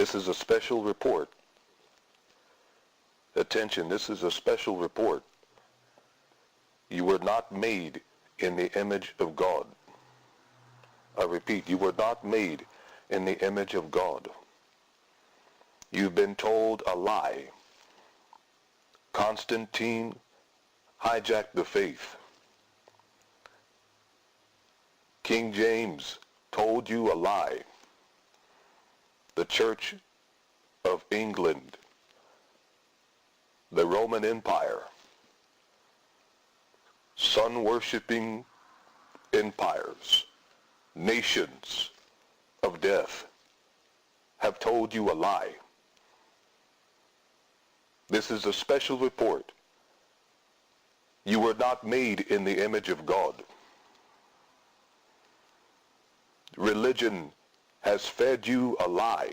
This is a special report. Attention, this is a special report. You were not made in the image of God. I repeat, you were not made in the image of God. You've been told a lie. Constantine hijacked the faith. King James told you a lie. The Church of England, the Roman Empire, sun-worshipping empires, nations of death have told you a lie. This is a special report. You were not made in the image of God. Religion has fed you a lie.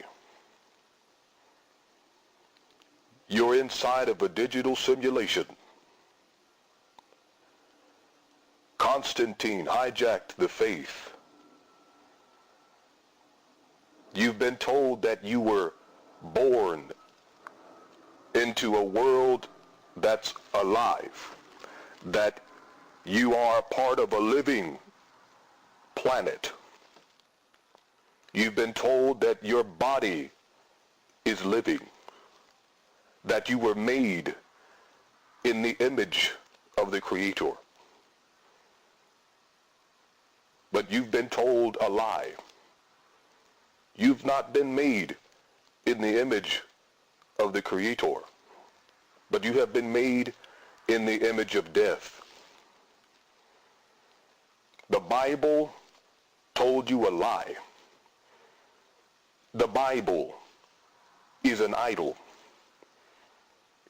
You're inside of a digital simulation. Constantine hijacked the faith. You've been told that you were born into a world that's alive, that you are part of a living planet. You've been told that your body is living, that you were made in the image of the Creator. But you've been told a lie. You've not been made in the image of the Creator, but you have been made in the image of death. The Bible told you a lie. The Bible is an idol.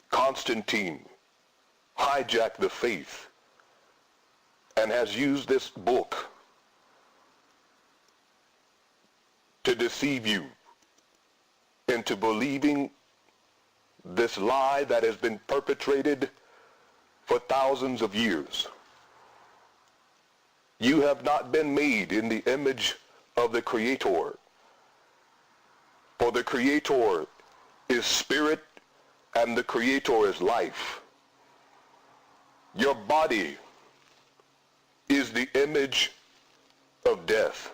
Constantine hijacked the faith and has used this book to deceive you into believing this lie that has been perpetrated for thousands of years. You have not been made in the image of the Creator. For the Creator is spirit and the Creator is life. Your body is the image of death.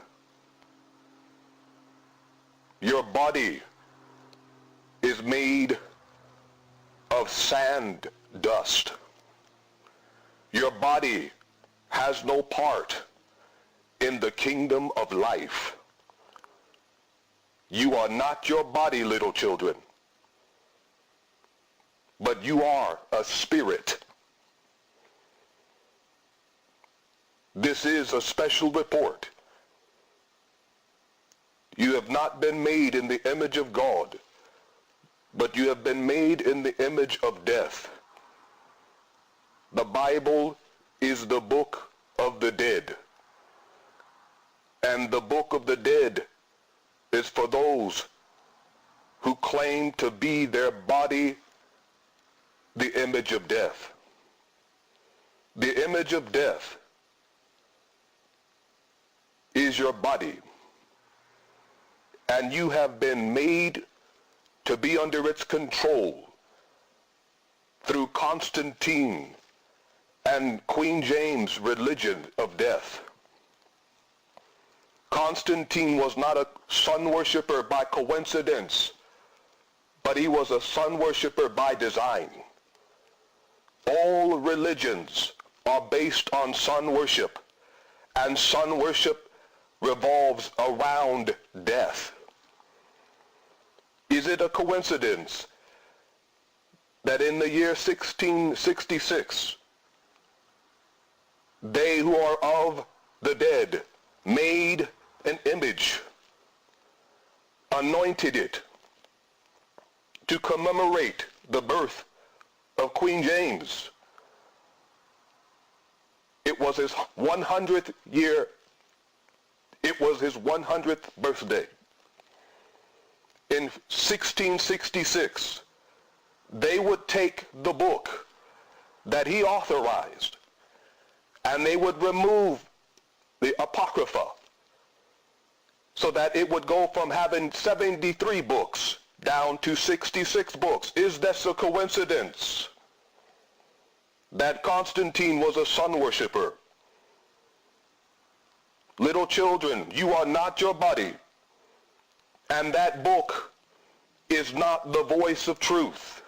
Your body is made of sand dust. Your body has no part in the kingdom of life. You are not your body, little children, but you are a spirit. This is a special report. You have not been made in the image of God, but you have been made in the image of death. The Bible is the book of the dead. And the book of the dead is for those who claim to be their body the image of death. The image of death is your body. And you have been made to be under its control through Constantine and Queen James' religion of death. Constantine was not a sun worshiper by coincidence, but he was a sun worshiper by design. All religions are based on sun worship, and sun worship revolves around death. Is it a coincidence that in the year 1666, they who are of the dead made an image, anointed it to commemorate the birth of Queen James? It was his 100th year. It was his 100th birthday. In 1666, they would take the book that he authorized and they would remove the Apocrypha so that it would go from having 73 books down to 66 books. Is this a coincidence that Constantine was a sun worshiper? Little children, you are not your body, and that book is not the voice of truth.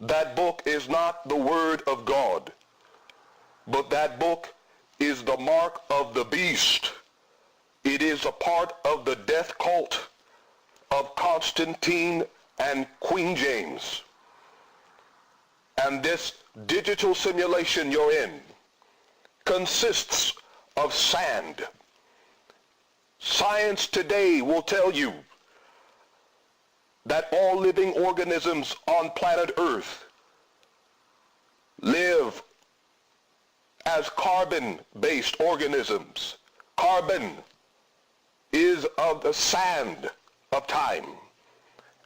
That book is not the word of God, but that book is the mark of the beast. It is a part of the death cult of Constantine and Queen James. And this digital simulation you're in consists of sand. Science today will tell you that all living organisms on planet Earth live as carbon-based organisms. Carbon is of the sand of time,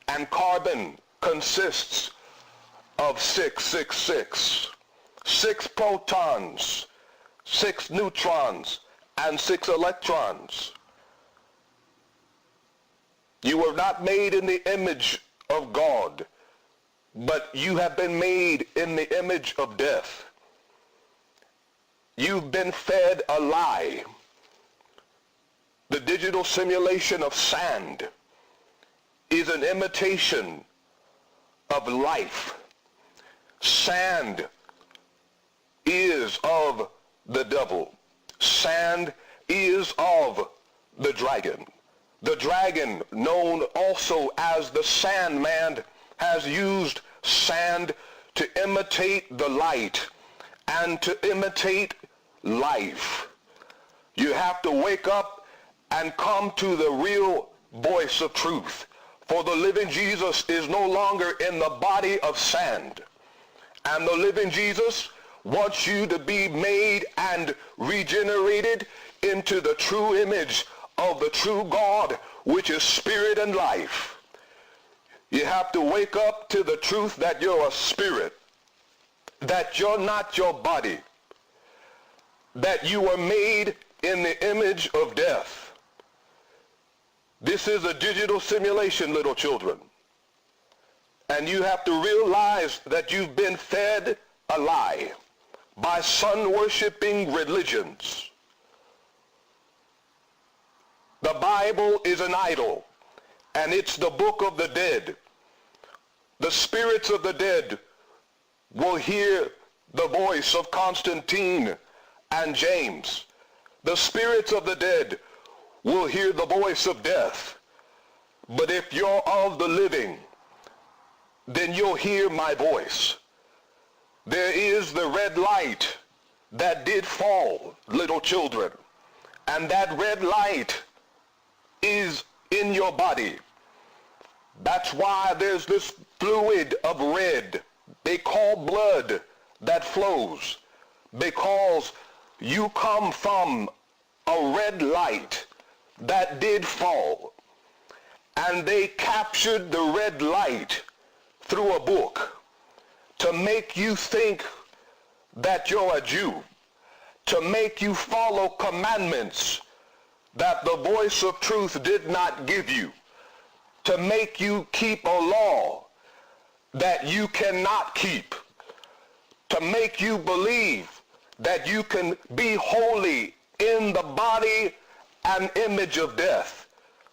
and carbon consists of 666, 6 protons, 6 neutrons, and 6 electrons. You were not made in the image of God, but you have been made in the image of death. You've been fed a lie. The digital simulation of sand is an imitation of life. Sand is of the devil. Sand is of the dragon. The dragon, known also as the Sandman, has used sand to imitate the light and to imitate life. You have to wake up and come to the real voice of truth. For the living Jesus is no longer in the body of sand. And the living Jesus wants you to be made and regenerated into the true image of the true God, which is spirit and life. You have to wake up to the truth that you're a spirit, that you're not your body, that you were made in the image of death. This is a digital simulation, little children. And you have to realize that you've been fed a lie by sun-worshiping religions. The Bible is an idol, and it's the book of the dead. The spirits of the dead will hear the voice of Constantine and James. The spirits of the dead will hear the voice of death. But if you're of the living, then you'll hear my voice. There is the red light that did fall, little children, and that red light is in your body. That's why there's this fluid of red they call blood that flows, because you come from a red light that did fall, and they captured the red light through a book to make you think that you're a Jew, to make you follow commandments that the voice of truth did not give you, to make you keep a law that you cannot keep, to make you believe that you can be holy in the body and image of death.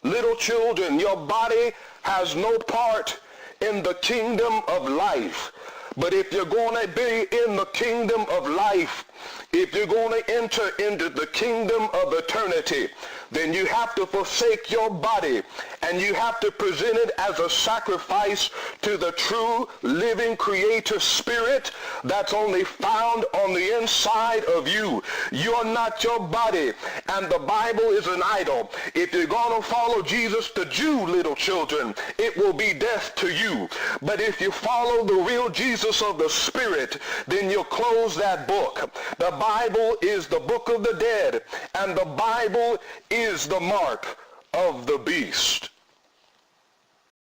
Little children, your body has no part in the kingdom of life. But if you're going to be in the kingdom of life, if you're going to enter into the kingdom of eternity, then you have to forsake your body and you have to present it as a sacrifice to the true living creator spirit that's only found on the inside of you. You're not your body, and the Bible is an idol. If you're going to follow Jesus the Jew, little children, it will be death to you. But if you follow the real Jesus of the Spirit, then you'll close that book. The Bible is the book of the dead, and the Bible is the mark of the beast.